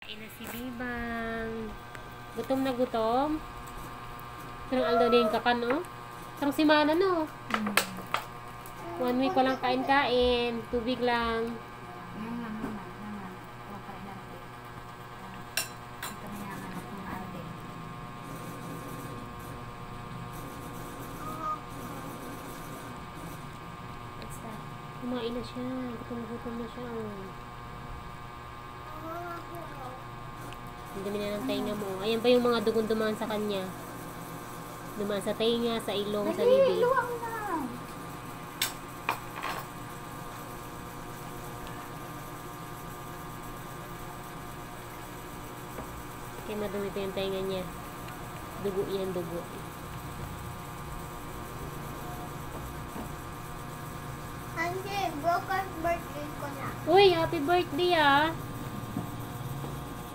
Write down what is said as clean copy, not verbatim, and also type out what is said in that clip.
Kain na si Bibang. Gutom na gutom. Sarang aldaw na yung kapan, no? Sarang simana, no? 1 week walang kain-kain. Tubig lang. Kumain na siya. Gutom na siya, oh. Ang dami na ng tainga mo. Ayan pa yung mga dugon dumaan sa kanya. Dumaan sa tainga, sa ilong, sa bibig. Luwang na. Kaya madumi pa yung tainga niya. Dugo yan, dugo. Auntie, bukas birthday ko na. Uy, happy birthday, ah!